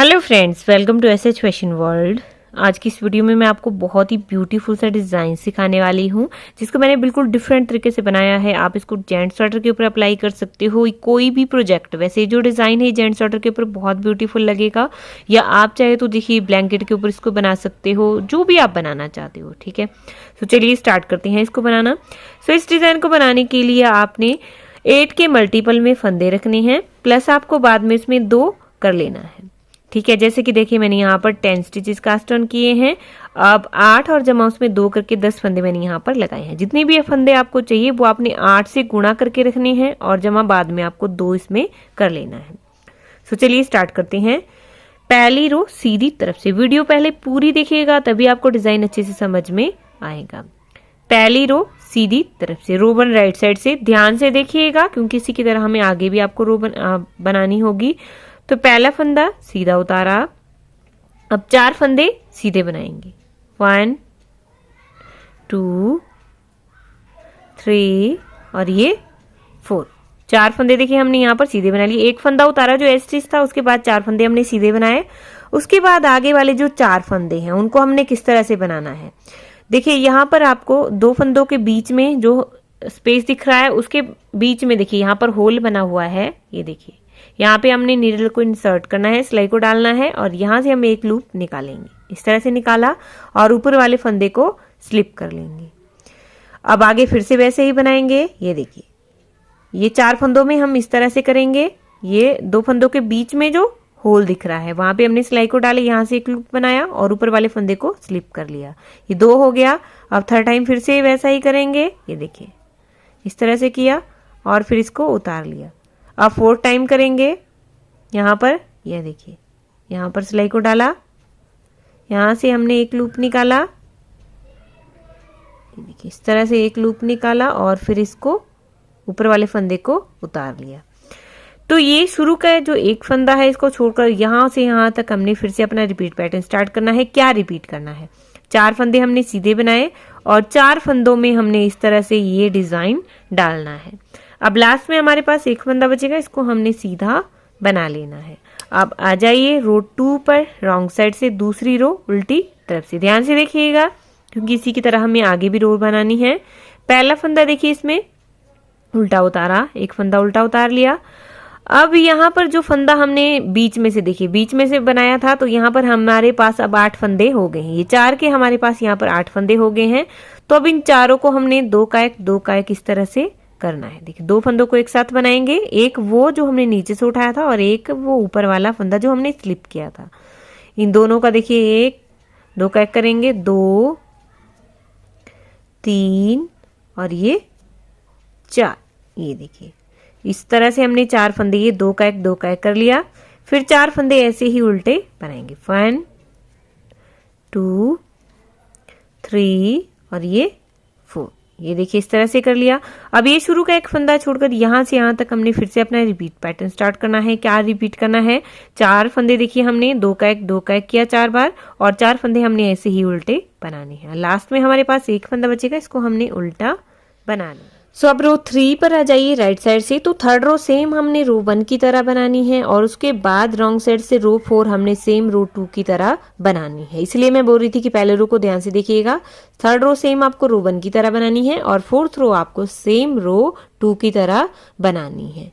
Hello friends, welcome to SH fashion world. आज की इस वीडियो में मैं आपको बहुत ही ब्यूटीफुल सा डिज़ाइन सिखाने वाली हूँ, जिसको मैंने बिल्कुल डिफरेंट तरीके से बनाया है। आप इसको जेंट स्वेटर के ऊपर अप्लाई कर सकते हो, कोई भी प्रोजेक्ट। वैसे जो डिज़ाइन है जेंट स्वेटर के ऊपर बहुत ब्यूटीफुल लगेगा, या आप चाहे तो देखिए ब्लैंकेट के ऊपर इसको बना सकते हो, जो भी आप बनाना चाहते हो। ठीक है, तो चलिए स्टार्ट करते हैं इसको बनाना। सो इस डिज़ाइन को बनाने के लिए आपने 8 के मल्टीपल में फंदे रखने हैं, प्लस आपको बाद में इसमें 2 कर लेना है। ठीक है, जैसे कि देखिए मैंने यहाँ पर 10 स्टिचेस कास्ट ऑन किए हैं। अब 8 और जमा उसमें 2 करके 10 फंदे मैंने यहाँ पर लगाए हैं। जितने भी फंदे आपको चाहिए वो आपने 8 से गुणा करके रखने हैं, और जमा बाद में आपको 2 इसमें कर लेना है। सो चलिए स्टार्ट करते हैं। पहली रो सीधी तरफ से, वीडियो पहले पूरी देखिएगा तभी आपको डिजाइन अच्छे से समझ में आएगा। पहली रो सीधी तरफ से, रो 1 राइट साइड से, ध्यान से देखिएगा क्योंकि इसी की तरह हमें आगे भी आपको रो बनानी होगी। तो पहला फंदा सीधा उतारा। अब 4 फंदे सीधे बनाएंगे, 1 2 3 और ये 4। 4 फंदे देखिए हमने यहाँ पर सीधे बना लिए। एक फंदा उतारा जो एस्टिच था, उसके बाद 4 फंदे हमने सीधे बनाए। उसके बाद आगे वाले जो 4 फंदे हैं उनको हमने किस तरह से बनाना है, देखिए यहाँ पर आपको 2 फंदों के बीच में जो स्पेस दिख रहा है उसके बीच में देखिए यहाँ पर होल बना हुआ है। ये देखिए यहाँ पे हमने नीडल को इंसर्ट करना है, सिलाई को डालना है, और यहाँ से हम एक लूप निकालेंगे। इस तरह से निकाला और ऊपर वाले फंदे को स्लिप कर लेंगे। अब आगे फिर से वैसे ही बनाएंगे। ये देखिए ये 4 फंदों में हम इस तरह से करेंगे। ये 2 फंदों के बीच में जो होल दिख रहा है वहां पे हमने सिलाई को डाले, यहाँ से एक लूप बनाया और ऊपर वाले फंदे को स्लिप कर लिया। ये 2 हो गया। अब थर्ड टाइम फिर से वैसा ही करेंगे। ये देखिए इस तरह से किया और फिर इसको उतार लिया। अब 4th टाइम करेंगे। यहाँ पर यह देखिए यहाँ पर सिलाई को डाला, यहाँ से हमने एक लूप निकाला। देखिए इस तरह से एक लूप निकाला और फिर इसको ऊपर वाले फंदे को उतार लिया। तो ये शुरू का जो एक फंदा है इसको छोड़कर यहाँ से यहाँ तक हमने फिर से अपना रिपीट पैटर्न स्टार्ट करना है। क्या रिपीट करना है, 4 फंदे हमने सीधे बनाए और 4 फंदों में हमने इस तरह से ये डिजाइन डालना है। अब लास्ट में हमारे पास एक फंदा बचेगा, इसको हमने सीधा बना लेना है। अब आ जाइए रो 2 पर, रॉन्ग साइड से दूसरी रो उल्टी तरफ से। ध्यान से देखिएगा क्योंकि इसी की तरह हमें आगे भी रो बनानी है। पहला फंदा देखिए इसमें उल्टा उतारा, एक फंदा उल्टा उतार लिया। अब यहाँ पर जो फंदा हमने बीच में से देखिए बीच में से बनाया था, तो यहाँ पर हमारे पास अब 8 फंदे हो गए हैं। ये 4 के हमारे पास यहाँ पर 8 फंदे हो गए हैं। तो अब इन चारों को हमने 2 का एक इस तरह से करना है। देखिए 2 फंदों को एक साथ बनाएंगे, एक वो जो हमने नीचे से उठाया था और एक वो ऊपर वाला फंदा जो हमने स्लिप किया था। इन दोनों का देखिए 2 का एक करेंगे, 2 3 और ये 4। ये देखिए इस तरह से हमने 4 फंदे, ये 2 का एक कर लिया। फिर 4 फंदे ऐसे ही उल्टे बनाएंगे, 1 2 3 और ये 4। ये देखिए इस तरह से कर लिया। अब ये शुरू का एक फंदा छोड़कर यहाँ से यहाँ तक हमने फिर से अपना रिपीट पैटर्न स्टार्ट करना है। क्या रिपीट करना है, 4 फंदे देखिए हमने 2 का एक किया 4 बार, और 4 फंदे हमने ऐसे ही उल्टे बनाने हैं। लास्ट में हमारे पास एक फंदा बचेगा, इसको हमने उल्टा बनाना। सो अब रो 3 पर आ जाइए राइट साइड से। तो थर्ड रो सेम हमने रो 1 की तरह बनानी है, और उसके बाद रॉन्ग साइड से रो 4 हमने सेम रो 2 की तरह बनानी है। इसलिए मैं बोल रही थी कि पहले रो को ध्यान से देखिएगा। थर्ड रो सेम आपको रो 1 की तरह बनानी है, और 4th रो आपको सेम रो 2 की तरह बनानी है।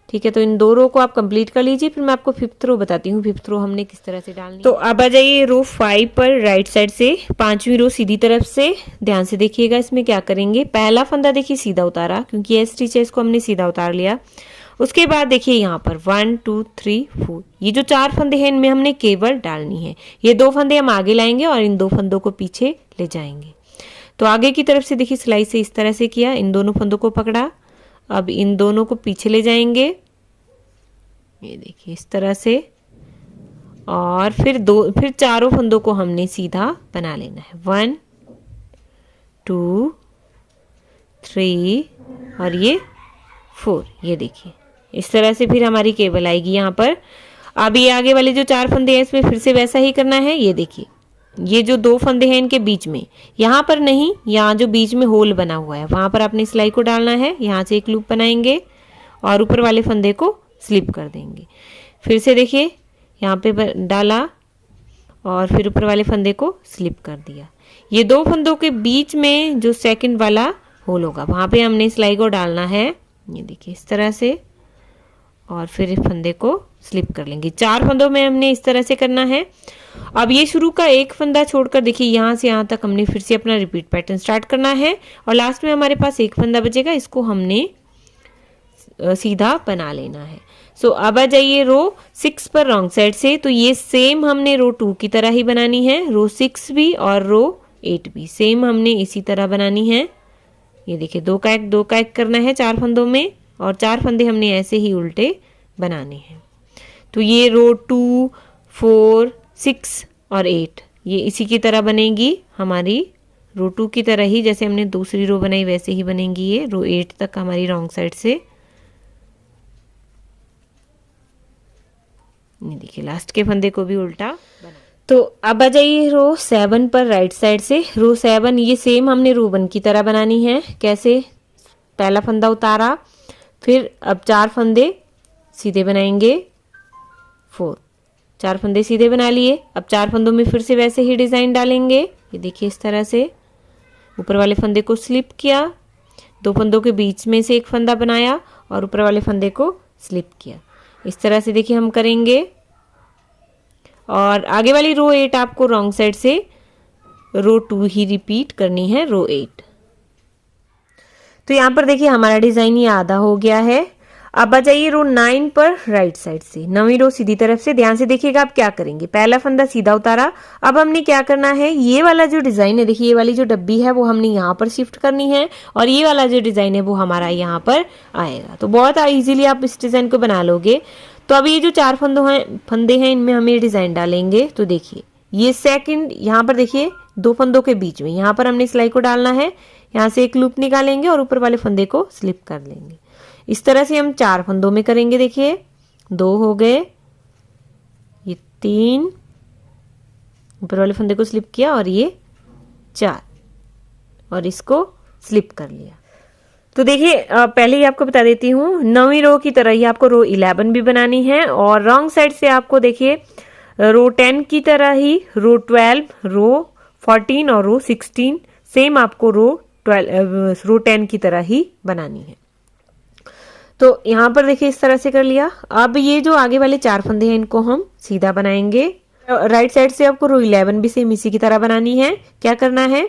ठीक है, तो इन 2 रो को आप कंप्लीट कर लीजिए, फिर मैं आपको 5th रो बताती हूँ 5th रो हमने किस तरह से डालनी है। तो अब आ जाइए रो 5 पर राइट साइड से, 5वीं रो सीधी तरफ से। ध्यान से देखिएगा इसमें क्या करेंगे। पहला फंदा देखिए सीधा उतारा, क्योंकि ये स्टिच है इसको हमने सीधा उतार लिया। उसके बाद देखिए यहाँ पर 1 2 3 4, ये जो 4 फंदे हैं इनमें हमने केवल डालनी है। ये 2 फंदे हम आगे लाएंगे और इन 2 फंदों को पीछे ले जाएंगे। तो आगे की तरफ से देखिए सिलाई से इस तरह से किया, इन दोनों फंदों को पकड़ा। अब इन दोनों को पीछे ले जाएंगे, ये देखिए इस तरह से, और फिर चारों फंदों को हमने सीधा बना लेना है, 1 2 3 और ये 4। ये देखिए इस तरह से फिर हमारी केबल आएगी यहाँ पर। अब ये आगे वाले जो 4 फंदे हैं इसमें फिर से वैसा ही करना है। ये देखिए ये जो 2 फंदे हैं इनके बीच में, यहाँ पर नहीं, यहाँ जो बीच में होल बना हुआ है वहां पर आपने सिलाई को डालना है। यहाँ से एक लूप बनाएंगे और ऊपर वाले फंदे को स्लिप कर देंगे। फिर से देखिए यहाँ पे डाला और फिर ऊपर वाले फंदे को स्लिप कर दिया। ये दो फंदों के बीच में जो सेकंड वाला होल होगा वहां पे हमने सिलाई को डालना है, ये देखिए इस तरह से, और फिर इस फंदे को स्लिप कर लेंगे। 4 फंदों में हमने इस तरह से करना है। अब ये शुरू का एक फंदा छोड़कर देखिए यहाँ से यहाँ तक हमने फिर से अपना रिपीट पैटर्न स्टार्ट करना है और लास्ट में हमारे पास एक फंदा बचेगा, इसको हमने सीधा बना लेना है। सो अब आ जाइए रो 6 पर रॉन्ग साइड से, तो ये सेम हमने रो 2 की तरह ही बनानी है। रो 6 भी और रो 8 भी सेम हमने इसी तरह बनानी है। ये देखिए दो का एक करना है 4 फंदों में और 4 फंदे हमने ऐसे ही उल्टे बनाने हैं। तो ये रो 2, 4, 6 और 8 ये इसी की तरह बनेगी हमारी रो 2 की तरह ही, जैसे हमने दूसरी रो बनाई वैसे ही बनेगी ये रो 8 तक हमारी रॉन्ग साइड से। ये देखिए लास्ट के फंदे को भी उल्टा बना। तो अब आ जाइए रो 7 पर राइट साइड से। रो 7 ये सेम हमने रो 1 की तरह बनानी है। कैसे? पहला फंदा उतारा, फिर अब 4 फंदे सीधे बनाएंगे, 4 फंदे सीधे बना लिए। अब 4 फंदों में फिर से वैसे ही डिजाइन डालेंगे। ये देखिए इस तरह से ऊपर वाले फंदे को स्लिप किया, 2 फंदों के बीच में से एक फंदा बनाया और ऊपर वाले फंदे को स्लिप किया। इस तरह से देखिए हम करेंगे। और आगे वाली रो 8 आपको रॉन्ग साइड से रो 2 ही रिपीट करनी है, रो 8। तो यहाँ पर देखिए हमारा डिजाइन ये आधा हो गया है। अब आ जाइए रो 9 पर राइट साइड से, 9वीं रो सीधी तरफ से। ध्यान से देखिएगा आप क्या करेंगे। पहला फंदा सीधा उतारा, अब हमने क्या करना है, ये वाला जो डिजाइन है देखिए, ये वाली जो डब्बी है वो हमने यहाँ पर शिफ्ट करनी है और ये वाला जो डिजाइन है वो हमारा यहाँ पर आएगा। तो बहुत इजीली आप इस डिजाइन को बना लोगे। तो अब ये जो 4 फंदे हैं इनमें हम ये डिजाइन डालेंगे। तो देखिए ये सेकंड, यहाँ पर देखिए 2 फंदों के बीच में यहाँ पर हमने सिलाई को डालना है। यहाँ से एक लूप निकालेंगे और ऊपर वाले फंदे को स्लिप कर लेंगे। इस तरह से हम 4 फंदों में करेंगे। देखिए 2 हो गए, ये 3, ऊपर वाले फंदे को स्लिप किया और ये 4 और इसको स्लिप कर लिया। तो देखिए पहले ही आपको बता देती हूँ, 9वीं रो की तरह ही आपको रो 11 भी बनानी है और रॉन्ग साइड से आपको देखिए रो 10 की तरह ही रो 12, रो 14 और रो 16 सेम आपको रो 10 की तरह ही बनानी है। तो यहाँ पर देखिए इस तरह से कर लिया। अब ये जो आगे वाले 4 फंदे हैं इनको हम सीधा बनाएंगे। राइट साइड से आपको रो 11 भी सेम इसी की तरह बनानी है। क्या करना है,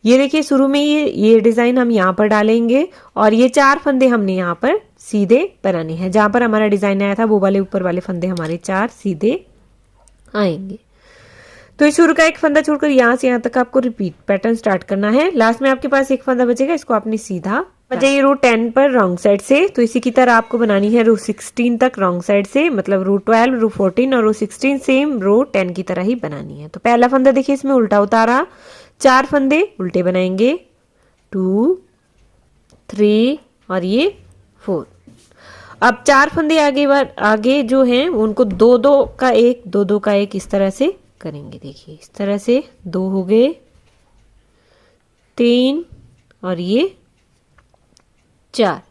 ये देखिए शुरू में ये डिजाइन हम यहाँ पर डालेंगे और ये 4 फंदे हमने यहाँ पर सीधे बनाने हैं। जहां पर हमारा डिजाइन आया था वो वाले ऊपर वाले फंदे हमारे 4 सीधे आएंगे। तो इस शुरू का एक फंदा छोड़कर यहाँ से यहाँ तक आपको रिपीट पैटर्न स्टार्ट करना है। लास्ट में आपके पास एक फंदा बचेगा, इसको आपने सीधा बजाइए रो 10 पर रॉन्ग साइड से। तो इसी की तरह आपको बनानी है रो 16 तक रॉन्ग साइड से, मतलब रो 12, रो 14 और रो 16 सेम रो 10 की तरह ही बनानी है। तो पहला फंदा देखिए इसमें उल्टा उतारा, 4 फंदे उल्टे बनाएंगे, 2, 3 और ये 4। अब 4 फंदे आगे जो हैं उनको 2-2 का एक 2-2 का एक इस तरह से करेंगे। देखिए इस तरह से 2 हो गए, 3 और ये 4।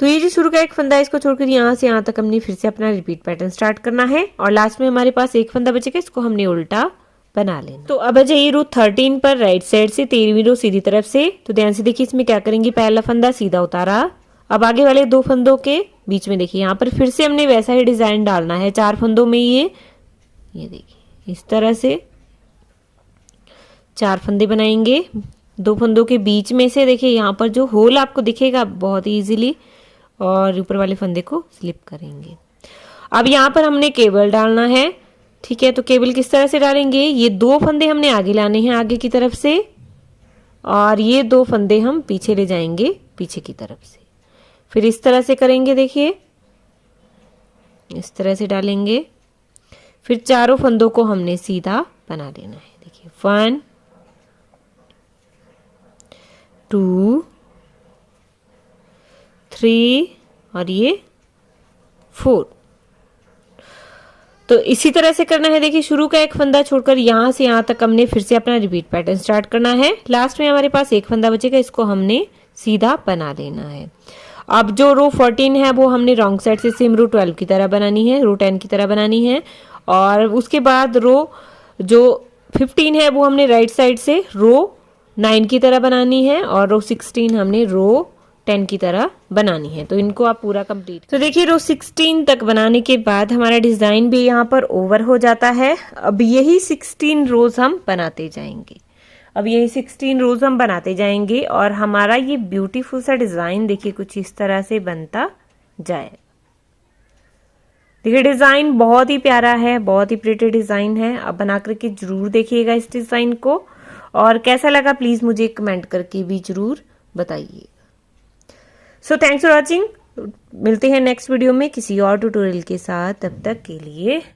तो ये जो शुरू का एक फंदा है इसको छोड़कर यहाँ से यहाँ तक हमने फिर से अपना रिपीट पैटर्न स्टार्ट करना है और लास्ट में हमारे पास एक फंदा बचेगा, इसको हमने उल्टा बना लेना। तो अब जाइए रो 13 पर राइट साइड से, 13वीं रो सीधी तरफ से। तो ध्यान से देखिए इसमें क्या करेंगे, पहला फंदा सीधा उतारा, अब आगे वाले 2 फंदों के बीच में देखिए यहाँ पर फिर से हमने वैसा ही डिजाइन डालना है 4 फंदों में। ये देखिए इस तरह से 4 फंदे बनाएंगे, 2 फंदों के बीच में से देखिए यहाँ पर जो होल आपको दिखेगा बहुत ही इजीली, और ऊपर वाले फंदे को स्लिप करेंगे। अब यहाँ पर हमने केबल डालना है, ठीक है। तो केबल किस तरह से डालेंगे, ये 2 फंदे हमने आगे लाने हैं आगे की तरफ से और ये 2 फंदे हम पीछे ले जाएंगे पीछे की तरफ से। फिर इस तरह से करेंगे, देखिए इस तरह से डालेंगे। फिर चारों फंदों को हमने सीधा बना लेना है। देखिए 1, 2, 3 और ये 4। तो इसी तरह से करना है। देखिए शुरू का एक फंदा छोड़कर यहाँ से यहाँ तक हमने फिर से अपना रिपीट पैटर्न स्टार्ट करना है। लास्ट में हमारे पास एक फंदा बचेगा, इसको हमने सीधा बना लेना है। अब जो रो 14 है वो हमने रॉन्ग साइड से सेम रो 12 की तरह बनानी है, रो 10 की तरह बनानी है। और उसके बाद रो जो 15 है वो हमने राइट साइड से रो 9 की तरह बनानी है, और रो 16 हमने रो 10 की तरह बनानी है। तो इनको आप पूरा कंप्लीट। तो देखिए रो 16 तक बनाने के बाद हमारा डिजाइन भी यहाँ पर ओवर हो जाता है। अब यही 16 रोज हम बनाते जाएंगे, अब यही 16 रोज हम बनाते जाएंगे और हमारा ये ब्यूटीफुल सा डिजाइन देखिए कुछ इस तरह से बनता जाए। देखिए डिजाइन बहुत ही प्यारा है, बहुत ही प्रिटी डिजाइन है। अब बना करके जरूर देखिएगा इस डिजाइन को, और कैसा लगा प्लीज मुझे कमेंट करके भी जरूर बताइए। So thanks for watching. मिलते हैं नेक्स्ट वीडियो में किसी और ट्यूटोरियल के साथ, तब तक के लिए